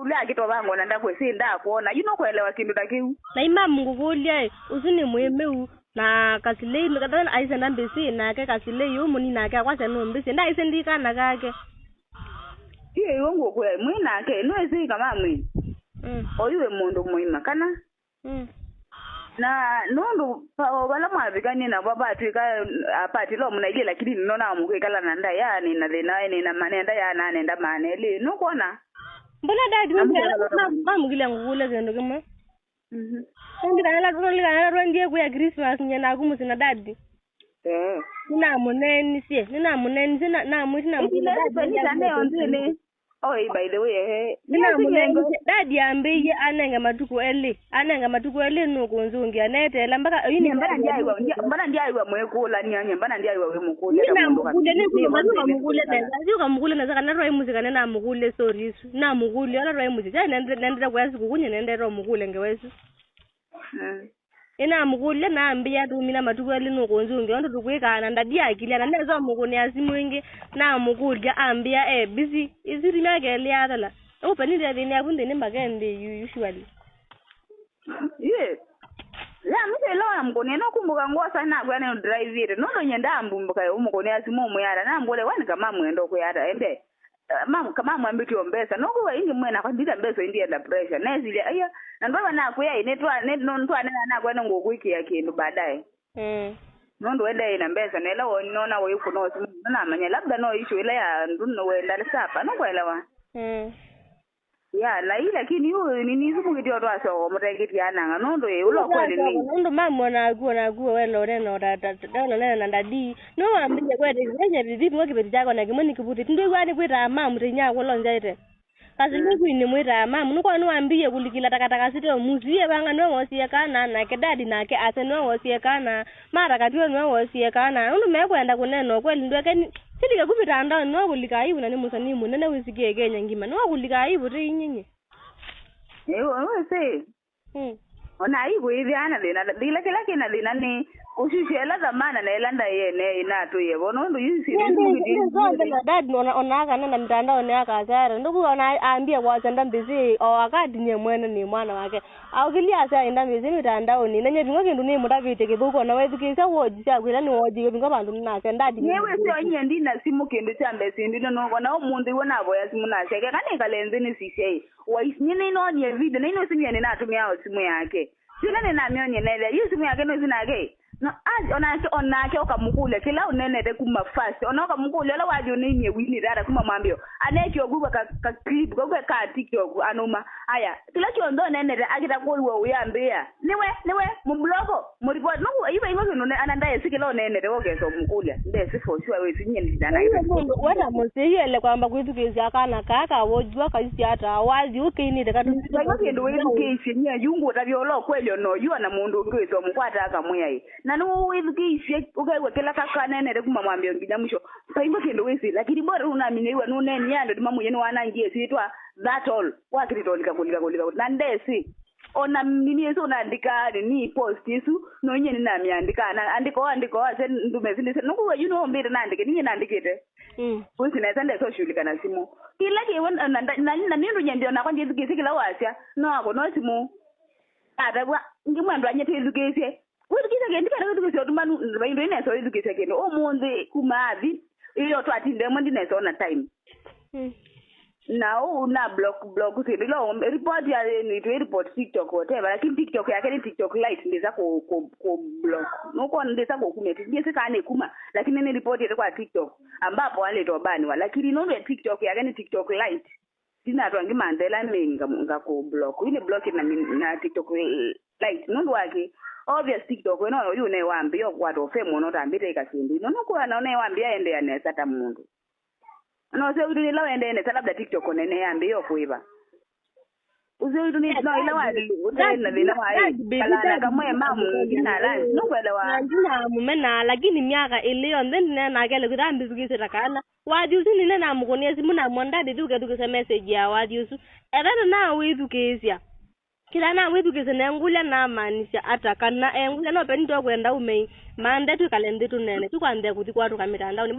ule akitobango nanda kwesinda kuona kuelewa kindu takiu na imamu ngukulia usini mwemeu na kasile mikatana aise ndambisi na ke kasile yumuni na ke kwase nombisi nda aise ndikana kake iye yongo kwe mwina ke nwezi kama mwi oyuwe mundu muima kana na nundu bala mwabikani na baba twika apati lo munaile lakini nona mukekala nanda ya ni na thina ni na manenda ya na nenda maneli nukona mbona dadi mamugile ngule kendo kama ndikana la ndiye ku ya Christmas nyana ku musina dadi nina muneni sie na musina dadi oi by the way nina muneni dadi ambe anenga matuko ele no kunzungi anetela mpaka yini mbana ndiaiwa mwekula nyanya mbana ndiaiwa we mukule nina mukule ne ku mazuka mukule teza mukule na zakana roi muzika nena mukule sorry na mukule ala roi muzika nendera kwasi kukunye nendera mukule ngewesu ina mukule na ambia tumina matuko ele no kunzungi ndo tukwekana ndadia akili na ndezo mukune asimwingi na mukule ambia busy izuri magele yatala upenile dini abunde ni magende usually yes ya mtelo mukune no kumbuka ngosa na gwana drive it no nyenda mbumbuka umukune asimumu yara na mbole wani kama mwendo ko yara ende mama kama mwambiti ombesa no kuwa ingi mwena kwandira mbeso indi da pressure nezile aya na ndo bana kuya inetwa ntwa na gwana ngokuiki yakindu baadaye nondo wenda ina mbesa nela wonona woyukuno simu na manya labda no issue ile ya nduno wenda lisapa no kwelewa ya la ile lakini yu nini simu kidio to aso mutegiti yananga nondo ulo kweli ni nondo mama na guo welo reno data dono nena ndadi no ambije kwete nyenye bibi ngokibeti chako na kimoni kibuti ndo kwani kwita mama tinya kolonja ite kasi ni mwita mama nuko anu ambie kulikila takataka sito muzie banga no wosie kana na kedadi na ke ase no wosie kana mara katio no wosie kana unu mekwenda kuneno kweli ndo keni silika kupita anda no kulika aibu na nimusani munene wisikie Kenya ngima no kulika aibu ri nyinyi se ona aibu hivi ana dila kila kina dina ni ushishela zamana na elanda yene inato yebo nondo yisi dad ona kana na mtandao ni akazara ndugu ona ambia wasanda mbizi o akadi nye mwene ni mwana wake au kilia sa enda mbizi mtandao ni nenye bingo kindu ni mudavite kibuko na wezu kisa woji cha kwila ni woji bingo bandu na senda di yewe sio nyendi na simu kindu cha mbesi ndino no kona umundu wona abo ya simu na sheke kana ikalenze ni sishe waisnyine no nye video na ino simu yene natumia simu yake sina nena mionye nele hiyo simu yake no zinake no onake okamukule kila unenete kuma fast onoka mukule la wajo ninye wini dara kuma mambio aneki oguba ka clip go ka TikTok anuma aya kila chondo nenete akita kuwa uyambia niwe mubloko muripot no iba ingo no ananda yesikilo nenete ogeso mukule ndesi for sure we sinye ndana wala mosiyele kwamba kwithukizi akana kaka wojwa kaisi hata awazi ukini de katu ngakendo weducation nya yungu tabyolo kwelyo no yona mundu ngweso mukwata akamuyai na no education ukaiwekela kakanene kuma mwambio ngija mwisho paimba kendo wesi lakini bora unaamini iwe nuneni yando dimamu yenu wanangie sitwa that all wakritolika kulika na ndesi ona nini yeso unaandika ni post yesu no nyeni na miandika na andiko ase ndume zindise nukuwe mbira naandike ninyi naandikite kusi na sende social kana simu kila kiwe na nindu nyendio na kwanje zikisi kila wasya no ako no simu ata ngimwendo anyete education kisa kendika na kwetu kusiotuma bayindo ineso education kendo omunzi kumavi iyo twatinde mwendi neso na time now una block silo report ya ni report TikTok whatever lakini TikTok yake ni TikTok lite ndiza ko block nuko ndiza ko kumeti ndiye sikane kuma lakini ni report ile kwa TikTok ambapo wale tobani lakini nondo TikTok yake ni TikTok lite sina twangi mandela menga ngako block ile block na TikTok lite nondo wake obvious TikTok no yune wambio kwato femo no tambite ikasindi no kwa naone wambia ende anesata mundu no se udini la ende labda TikTok nene yambe yokuiba uze udini no ila wadi utenda bila wai kala kama mamu jina la no kwelewa njina mumena lakini miaka iliyo ndene na kele kudambi zikisira kana wadi usini nena mukoniezi muna mondadi duke message ya wadi usu erana na widu kezia kila na widu kezene ngula na manisha atakana ngula no peni to kwenda umei mande tu kalende tu nene tu kwande kuti kwatu kamitandao ni